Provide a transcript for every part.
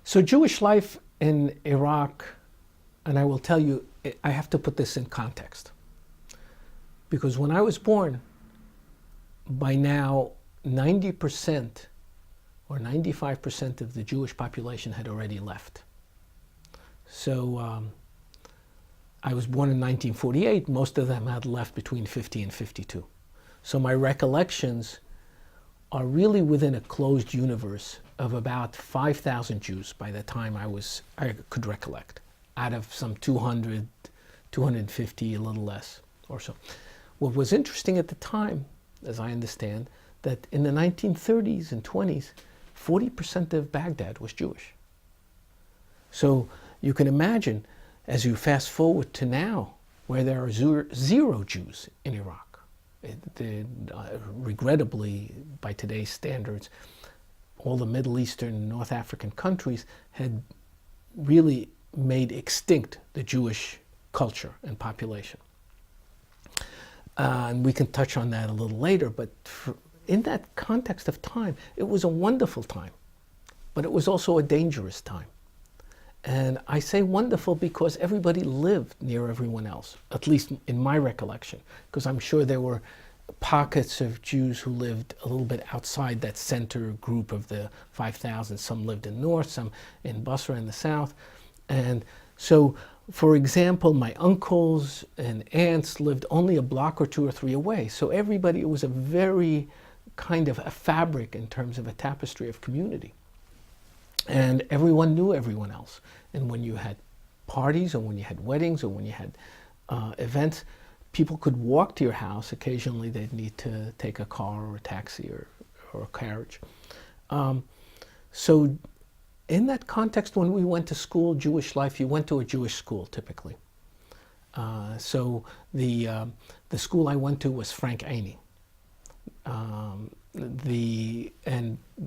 So Jewish life in Iraq, and I will tell you, I have to put this in context. Because when I was born, by now 90% or 95% of the Jewish population had already left. So I was born in 1948. Most of them had left between 50 and 52. So my recollections are really within a closed universe of about 5,000 Jews by the time I could recollect, out of some 200, 250, a little less or so. What was interesting at the time, as I understand, that in the 1930s and 20s, 40% of Baghdad was Jewish. So you can imagine, as you fast forward to now, where there are zero Jews in Iraq. Regrettably, by today's standards, all the Middle Eastern and North African countries had really made extinct the Jewish culture and population. And we can touch on that a little later, but in that context of time, it was a wonderful time, but it was also a dangerous time. And I say wonderful because everybody lived near everyone else, at least in my recollection, because I'm sure there were pockets of Jews who lived a little bit outside that center group of the 5,000. Some lived in the north, some in Basra in the south. And so, for example, my uncles and aunts lived only a block or two or three away. So everybody, it was a very kind of a fabric in terms of a tapestry of community. And everyone knew everyone else. And when you had parties, or when you had weddings, or when you had events, people could walk to your house. Occasionally they'd need to take a car or a taxi or a carriage. So in that context, when we went to school, Jewish life, you went to a Jewish school typically. So the school I went to was Frank Aney. And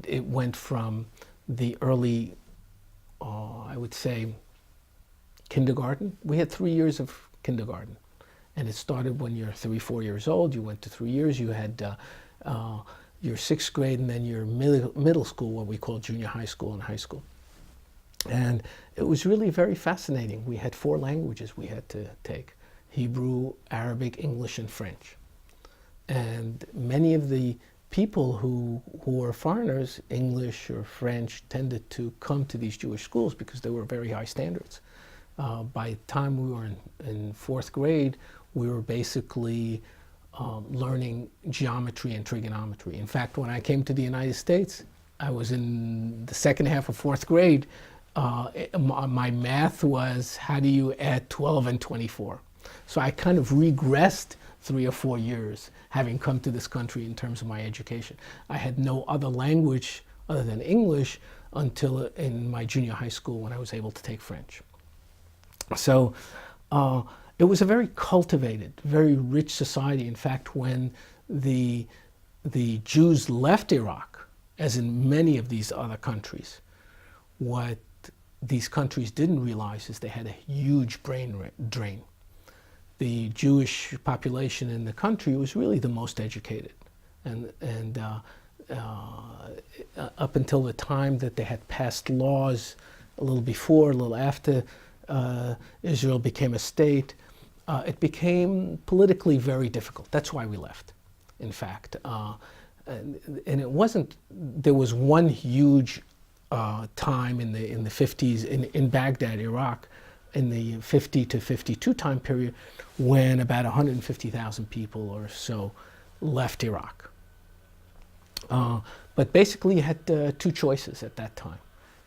it went from the early, I would say, kindergarten. We had 3 years of kindergarten. And it started when you're 3, 4 years old. You went to 3 years. You had your sixth grade and then your middle school, what we call junior high school and high school. And it was really very fascinating. We had 4 languages we had to take: Hebrew, Arabic, English, and French. And many of the people who were foreigners, English or French, tended to come to these Jewish schools because they were very high standards. By the time we were in 4th grade, we were basically learning geometry and trigonometry. In fact, when I came to the United States, I was in the second half of 4th grade. My math was, how do you add 12 and 24? So I kind of regressed 3 or 4 years, having come to this country in terms of my education. I had no other language other than English until in my junior high school when I was able to take French. So it was a very cultivated, very rich society. In fact, when the Jews left Iraq, as in many of these other countries, what these countries didn't realize is they had a huge brain drain. The Jewish population in the country was really the most educated. And up until the time that they had passed laws, a little before, a little after Israel became a state, it became politically very difficult. That's why we left, in fact. And it wasn't, there was one huge time in the 50s in Baghdad, Iraq, in the 50 to 52 time period, when about 150,000 people or so left Iraq. But basically you had 2 choices at that time.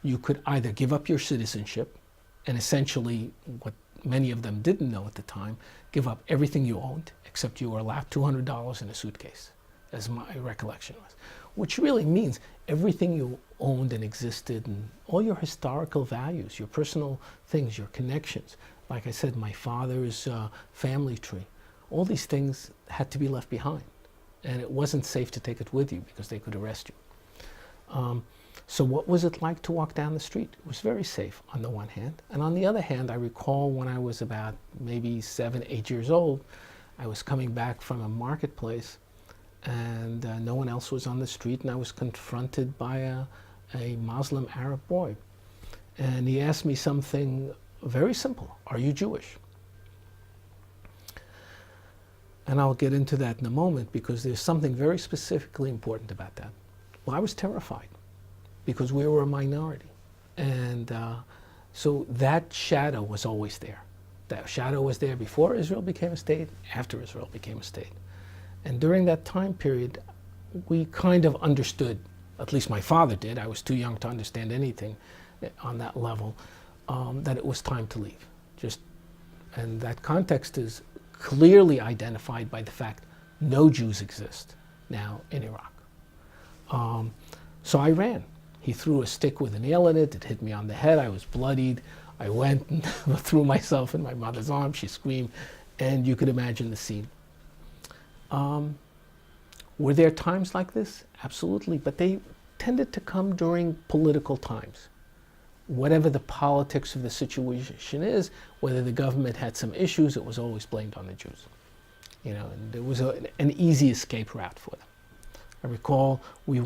You could either give up your citizenship, and essentially what many of them didn't know at the time, give up everything you owned, except you were allowed $200 in a suitcase, as my recollection was. Which really means everything you owned and existed, and all your historical values, your personal things, your connections. Like I said, my father's family tree. All these things had to be left behind. And it wasn't safe to take it with you because they could arrest you. So what was it like to walk down the street? It was very safe on the one hand. And on the other hand, I recall when I was about maybe 7, 8 years old, I was coming back from a marketplace and no one else was on the street, and I was confronted by a Muslim Arab boy. And he asked me something very simple. Are you Jewish? And I'll get into that in a moment because there's something very specifically important about that. Well, I was terrified because we were a minority. And so that shadow was always there. That shadow was there before Israel became a state, after Israel became a state. And during that time period, we kind of understood, at least my father did, I was too young to understand anything on that level, that it was time to leave. And that context is clearly identified by the fact no Jews exist now in Iraq. So I ran. He threw a stick with a nail in it. It hit me on the head. I was bloodied. I went and threw myself in my mother's arms. She screamed, and you could imagine the scene. Were there times like this? Absolutely, but they tended to come during political times. Whatever the politics of the situation is, whether the government had some issues, it was always blamed on the Jews. You know, and there was an easy escape route for them. I recall we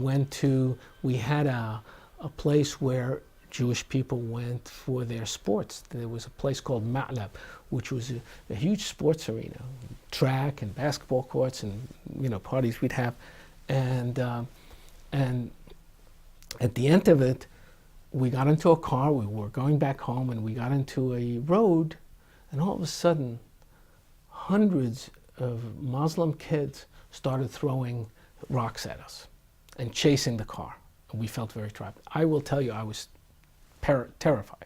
had a place where Jewish people went for their sports. There was a place called Ma'lab, which was a huge sports arena, track and basketball courts and, you know, parties we'd have. And at the end of it, we got into a car, we were going back home, and we got into a road, and all of a sudden, hundreds of Muslim kids started throwing rocks at us and chasing the car. And we felt very trapped. I will tell you, I was terrified.